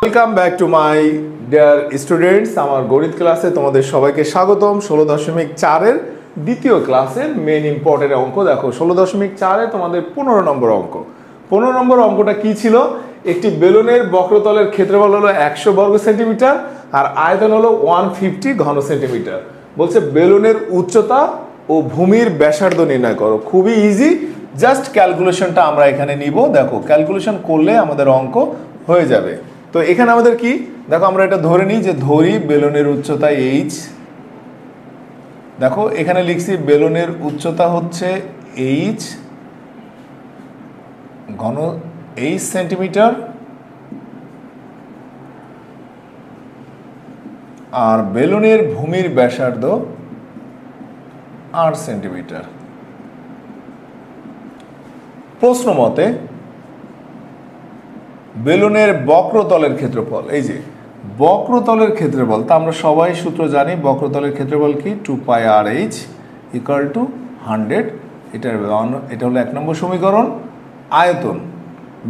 Welcome back to my dear students. আমার গণিত ক্লাসে তোমাদের সবাইকে স্বাগতম। 16.4-এর দ্বিতীয় ক্লাসের মেন ইম্পর্টেন্ট অঙ্ক দেখো। 16.4-এ তোমাদের 15 নম্বর অঙ্ক। 15 নম্বর অঙ্কটা কি ছিল? একটি বেলুনের বক্রতলের ক্ষেত্রফল হলো 100 বর্গ সেন্টিমিটার আর আয়তন হলো 150 ঘন সেন্টিমিটার। বলছে বেলুনের উচ্চতা ও ভূমির ব্যাসার্ধ নির্ণয় করো। খুবই ইজি, জাস্ট ক্যালকুলেশনটা আমরা এখানে নিব। দেখো ক্যালকুলেশন করলে আমাদের অঙ্ক হয়ে যাবে। তো এখানে আমাদের কি দেখো, আমরা এটা ধরে নিই যে ধরি বেলুনের উচ্চতা h। দেখো এখানে লিখছি বেলুনের উচ্চতা হচ্ছে h ঘন h সেন্টিমিটার আর বেলুনের ভূমির ব্যাসার্ধ 8 সেন্টিমিটার। প্রশ্ন মতে বেলুনের বক্রতলের ক্ষেত্রফল, এই যে বক্রতলের ক্ষেত্রফল, তা আমরা সবাই সূত্র জানি। বক্রতলের ক্ষেত্রফল কি? 2πrh equal to 100। এটা হলো 1 নম্বর সমীকরণ। আয়তন,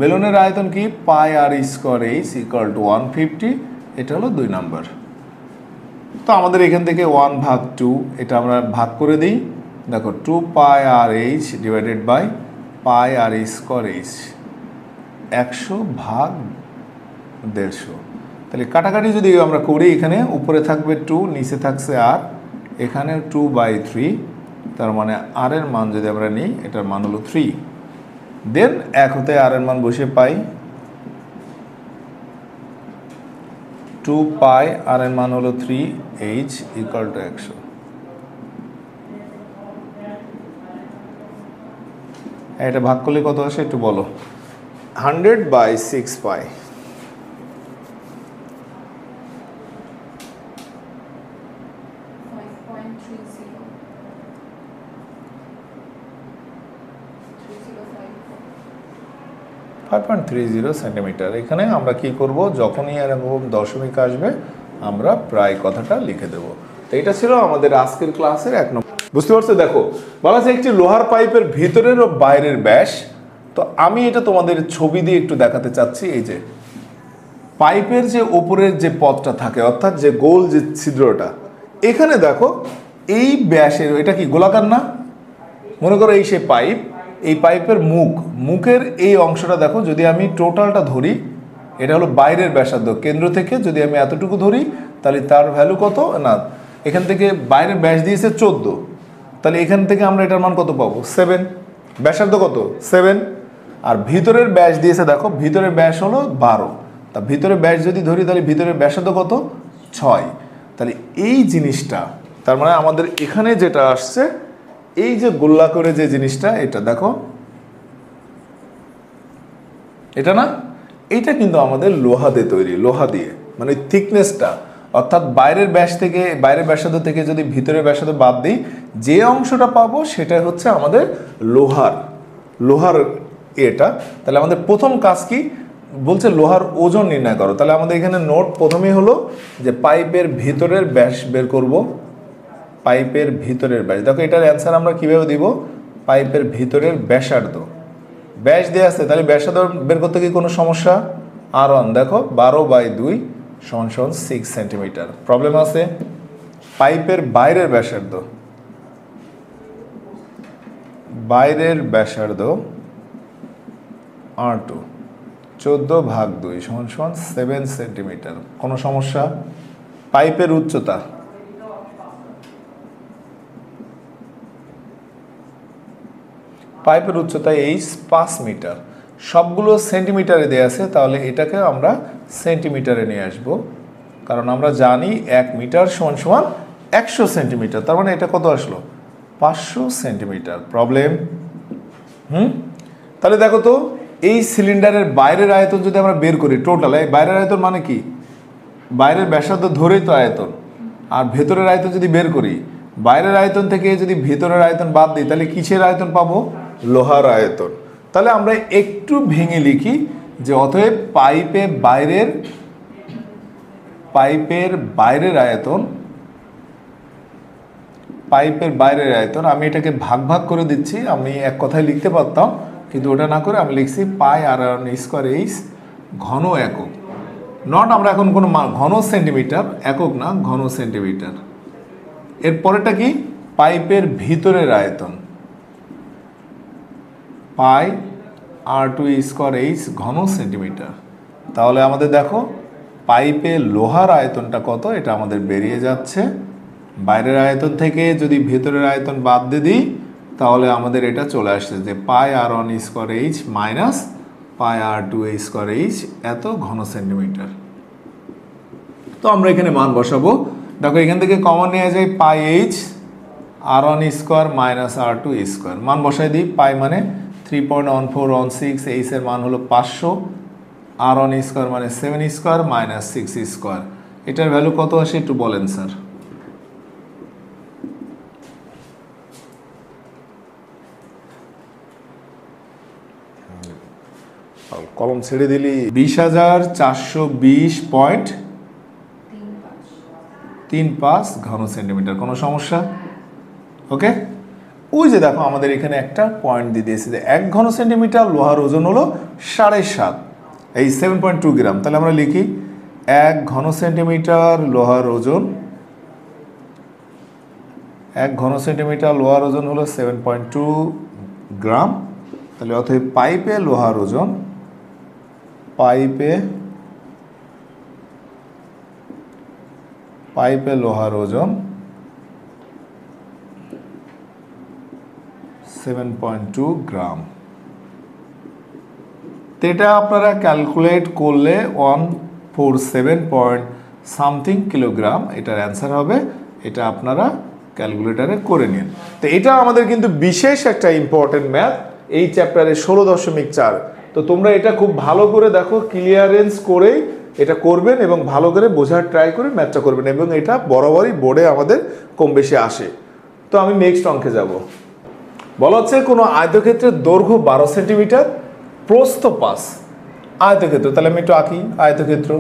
বেলুনের আয়তন কি? πr² equal to 150। এটা হলো 2 নম্বর। তো আমাদের এখান থেকে 1/2 এটা আমরা ভাগ করে দিই। দেখো 2πrh ডিভাইডেড বাই πr²h 100/150। তাহলে কাটাকাটি যদি আমরা করি, এখানে উপরে থাকবে 2, নিচে থাকছে r, এখানে 2/3। তার মানে r এর মান যদি আমরা নিই, এটার মান হলো 3। দেন 1 হতে r এর মান বসে পাই 2π, r এর মান হলো 3h ইকুয়াল টু 100। এটা ভাগ করলে কত আসে একটু বলো? 100/6π। 5.30 সেন্টিমিটার। এখানে আমরা কি করব, যখনই এরকম দশমিক আসবে আমরা প্রায় কথাটা লিখে দেব। তো এটা ছিল আমাদের আজকের ক্লাসের 1 নম্বর। বুঝতে পারছো? দেখো বলা আছে একটি লোহার পাইপের ভিতরের ও বাইরের ব্যাস। তো আমি এটা তোমাদের ছবি দিয়ে একটু দেখাতে চাচ্ছি। এই যে পাইপের যে উপরের যে পথটা থাকে, অর্থাৎ যে গোল যে ছিদ্রটা, এখানে দেখো এই ব্যাসের, এটা কি গোলাকার না? মনে করো এই সে পাইপ, এই পাইপের মুখের এই অংশটা দেখো, যদি আমি টোটালটা ধরি, এটা হলো বাইরের ব্যাসার্ধ। কেন্দ্র থেকে যদি আমি এতটুকু ধরি, তাহলে তার ভ্যালু কত না, এখান থেকে বাইরের ব্যাস দিয়েছে 14, তাহলে এখান থেকে আমরা এটার মান কত পাবো? 7। ব্যাসার্ধ কত? 7। আর ভিতরের ব্যাস দিয়েছে দেখো, ভিতরের ব্যাস হলো 12। তা ভিতরের ব্যাস যদি ধরি, তাহলে ভিতরের ব্যাসার্ধ কত? 6। তাহলে এই জিনিসটা, তার মানে আমাদের এখানে যেটা আসছে, এই যে গোল্লা করে যে জিনিসটা, এটা দেখো, এটা না, এইটা কিন্তু আমাদের লোহা দিয়ে তৈরি। লোহা দিয়ে মানে থিকনেসটা, অর্থাৎ বাইরের ব্যাস থেকে, বাইরের ব্যাসার্ধ থেকে যদি ভিতরের ব্যাসার্ধ বাদ দিই, যে অংশটা পাবো সেটাই হচ্ছে আমাদের লোহার এটা। তাহলে আমাদের প্রথম কাজ কি বলছে? লোহার ওজন নির্ণয় করো। তাহলে আমাদের এখানে নোট প্রথমেই হলো যে পাইপের ভিতরের ব্যাস বের করব। পাইপের ভিতরের ব্যাস, দেখো এটার অ্যান্সার আমরা কিভাবে দিব? পাইপের ভিতরের ব্যাসার্ধ, ব্যাস দেওয়া আছে, তাহলে ব্যাসার্ধ বের করতে কি কোনো সমস্যা? r1 দেখো 12/2 = 6 সেন্টিমিটার। প্রবলেম আছে? পাইপের বাইরের ব্যাসার্ধ, r2 14/2 = 7 সেন্টিমিটার। কোনো সমস্যা? পাইপের উচ্চতা, পাইপের উচ্চতা h 5 মিটার। সবগুলো সেন্টিমিটারে দেওয়া আছে, তাহলে এটাকে আমরা সেন্টিমিটারে নিয়ে আসব, কারণ আমরা জানি 1 মিটার = 100 সেন্টিমিটার। তার মানে এটা কত আসলো? 500 সেন্টিমিটার। প্রবলেম? তাহলে দেখো তো, এই সিলিন্ডারের বাইরের আয়তন যদি আমরা বের করি, টোটাল বাইরের আয়তন মানে কি? বাইরের ব্যাসার্ধ ধরেই তো আয়তন। আর ভেতরের আয়তন যদি বের করি, বাইরের আয়তন থেকে যদি ভিতরের আয়তন বাদ দিই, তাহলে কিসের আয়তন পাবো? লোহার আয়তন। তাহলে আমরা একটু ভেঙে লিখি যে অতএব পাইপের বাইরের আয়তন, আমি এটাকে ভাগ করে দিচ্ছি। আমি এক কথায় লিখতে পারতাম, কিন্তু ওটা না করে আমি লিখছি πr² h ঘন একক। নট আমরা এখন কোনো ঘন সেন্টিমিটার, একক না, ঘন সেন্টিমিটার। এর পরেরটা কি? পাইপের ভিতরের আয়তন, পাই r2^h ঘন সেন্টিমিটার। তাহলে আমাদের দেখো পাইপে লোহার আয়তনটা কত, এটা আমাদের বেরিয়ে যাচ্ছে। বাইরের আয়তন থেকে যদি ভেতরের আয়তন বাদ দিয়ে দিই তাহলে আমাদের এটা চলে আসছে যে পাই r1^h মাইনাস পাই r2^h এত ঘন সেন্টিমিটার। তো আমরা এখানে মান বসাবো। দেখো এখান থেকে কমন নেওয়া যায় পাই h r1² মাইনাস r2²। মান বসাই দিই। পাই মানে 3.1416, h এর মান হলো 500, r1² মানে 7² মাইনাস 6²। এটার ভ্যালু কত আসে একটু বলেন স্যার। কলম ছেড়ে দিলি। 20,420.35 ঘন সেন্টিমিটার। কোনো সমস্যা? ওকে। ওই যে দেখো আমাদের এখানে একটা পয়েন্ট দিয়ে দিয়েছে যে 1 ঘন সেন্টিমিটার লোহার ওজন হলো 7.5, এই 7.2 গ্রাম। তাহলে আমরা লিখি 1 ঘন সেন্টিমিটার লোহার ওজন, 1 ঘন সেন্টিমিটার লোহার ওজন হলো 7.2 গ্রাম। তাহলে অতএব পাইপে লোহার ওজন, পাইপে লোহার ওজন 7.2 গ্রাম। তো এটা আপনারা ক্যালকুলেট করলে 147 কিলোগ্রাম এটার অ্যান্সার হবে। এটা আপনারা ক্যালকুলেটারে করে নিন। তো এটা আমাদের কিন্তু বিশেষ একটা ইম্পর্টেন্ট ম্যাথ এই চ্যাপ্টারে 16.4। তো তোমরা এটা খুব ভালো করে দেখো, ক্লিয়ারেন্স করেই এটা করবেন এবং ভালো করে বোঝার ট্রাই করে ম্যাথটা করবেন, এবং এটা বরাবরই বোর্ডে আমাদের কম বেশি আসে। তো আমি নেক্সট অঙ্কে যাব। বলা হচ্ছে কোনো আয়তক্ষেত্রের দৈর্ঘ্য 12 সেন্টিমিটার, প্রস্থ 5। আয়তক্ষেত্র, তাহলে আমি একটু আঁকি আয়তক্ষেত্র।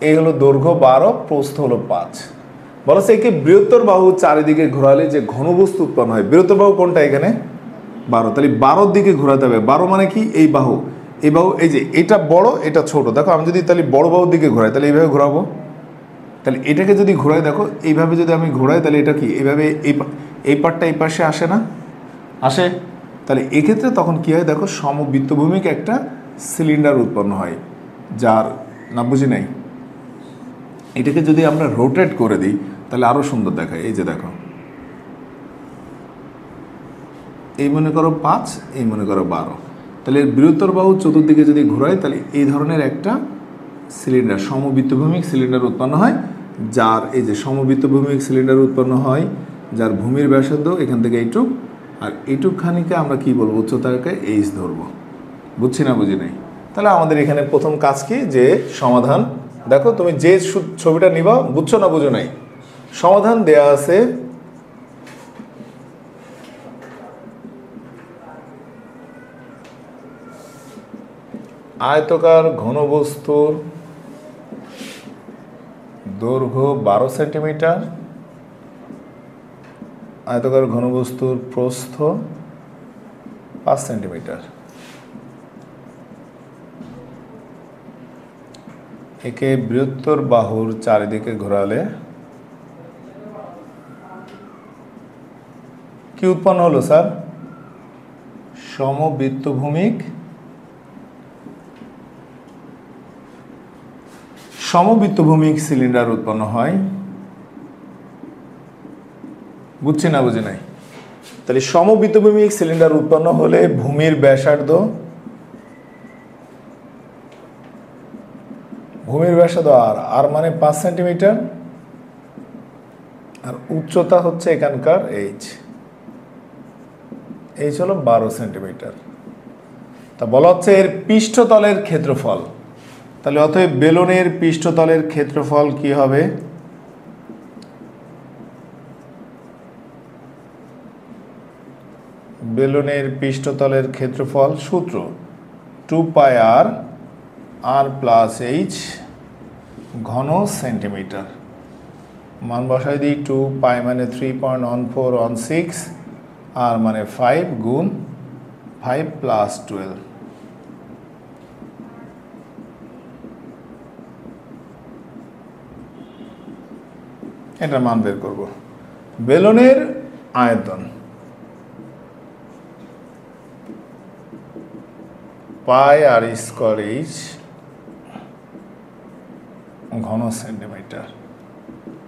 এই হলো দৈর্ঘ্য 12, প্রস্থ হলো 5। বলা হচ্ছে একে বৃহত্তর বাহু চারিদিকে ঘোরালে যে ঘনবস্তু উৎপন্ন হয়। বৃহত্তর বাহু কোনটা? এখানে 12, তাহলে 12 দিকে ঘোরাতে হবে। 12 মানে কি? এই বাহু, এই বাহু, এই যে এটা বড় এটা ছোট। দেখো আমি যদি তাহলে বড় বাহুর দিকে ঘোরাই তাহলে এইভাবে ঘোরাবো। তাহলে এটাকে যদি ঘোরাই, দেখো এইভাবে যদি আমি ঘোরাই তাহলে এটা কি এইভাবে এই পার্টটা এই পাশে আসে না? আসে। তাহলে এক্ষেত্রে তখন কি হয় দেখো, সমবৃত্তভূমিক একটা সিলিন্ডার উৎপন্ন হয়, যার না বুঝি নাই। এটাকে যদি আমরা রোটেট করে দিই তাহলে আরো সুন্দর দেখায়। এই যে দেখো, এই মনে করো 5, এই মনে করো 12। তাহলে এর বৃহত্তর বাহু চতুর্দিকে যদি ঘোরাই তাহলে এই ধরনের একটা সিলিন্ডার, সমবৃত্তভূমিক সিলিন্ডার উৎপন্ন হয়, যার এই যে সমবৃত্তভূমিক সিলিন্ডার উৎপন্ন হয় যার ভূমির ব্যাসার্ধ এখান থেকে এইটুক, আর এইটুক খানিকে আমরা কি বলবো, উচ্চতাকে এইচ ধরবো। বুঝছি না বুঝি নাই? তাহলে আমাদের এখানে প্রথম কাজ কি, যে সমাধান। দেখো তুমি যে ছবিটা নিবা, বুঝছো না বুঝো নাই? সমাধান দেয়া আছে আয়তকার ঘনবস্তুর দৈর্ঘ্য 12 সেন্টিমিটার, আয়তকার ঘনবস্তুর প্রস্থ 5 সেন্টিমিটার। একে বৃহত্তর বাহুর চারিদিকে ঘোরালে কি উৎপন্ন হলো স্যার? সমবৃত্তভূমিক সিলিন্ডার উৎপন্ন হয়। বুঝছি না বুঝি নাই? তাহলে সমবৃত্তভূমিক সিলিন্ডার উৎপন্ন হলে ভূমির ব্যাসার্ধ, আর মানে 5 সেন্টিমিটার, আর উচ্চতা হচ্ছে এখানকার এইচ হলো 12 সেন্টিমিটার। তা বলা হচ্ছে এর পৃষ্ঠতলের ক্ষেত্রফল। তাহলে অতএব বেলুনের পৃষ্ঠতলের ক্ষেত্রফল কি হবে? বেলুনের পৃষ্ঠতলের ক্ষেত্রফল সূত্র 2πr r+h ঘন সেন্টিমিটার। মান বসাই দিই। 2π মানে 3.1416, আর মানে 5 গুণ 5 + 12। এটার মান বের করব। বেলনের আয়তন পাই আর স্কোয়ার এইচ ঘন সেন্টিমিটার।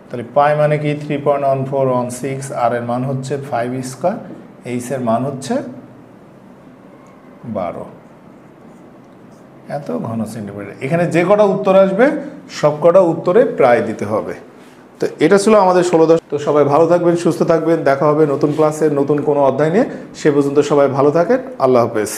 তাহলে পাই মানে কি 3.1416, আর এর মান হচ্ছে 5 স্কোয়ার, এইচ এর মান হচ্ছে 12, এত ঘন সেন্টিমিটার। এখানে যে কটা উত্তর আসবে সব কটা উত্তরে প্রায় দিতে হবে। তো এটা ছিল আমাদের 16। তো সবাই ভালো থাকবেন, সুস্থ থাকবেন, দেখা হবে নতুন ক্লাসে নতুন কোনো অধ্যায় নিয়ে। সে পর্যন্ত সবাই ভালো থাকেন, আল্লাহ হাফেজ।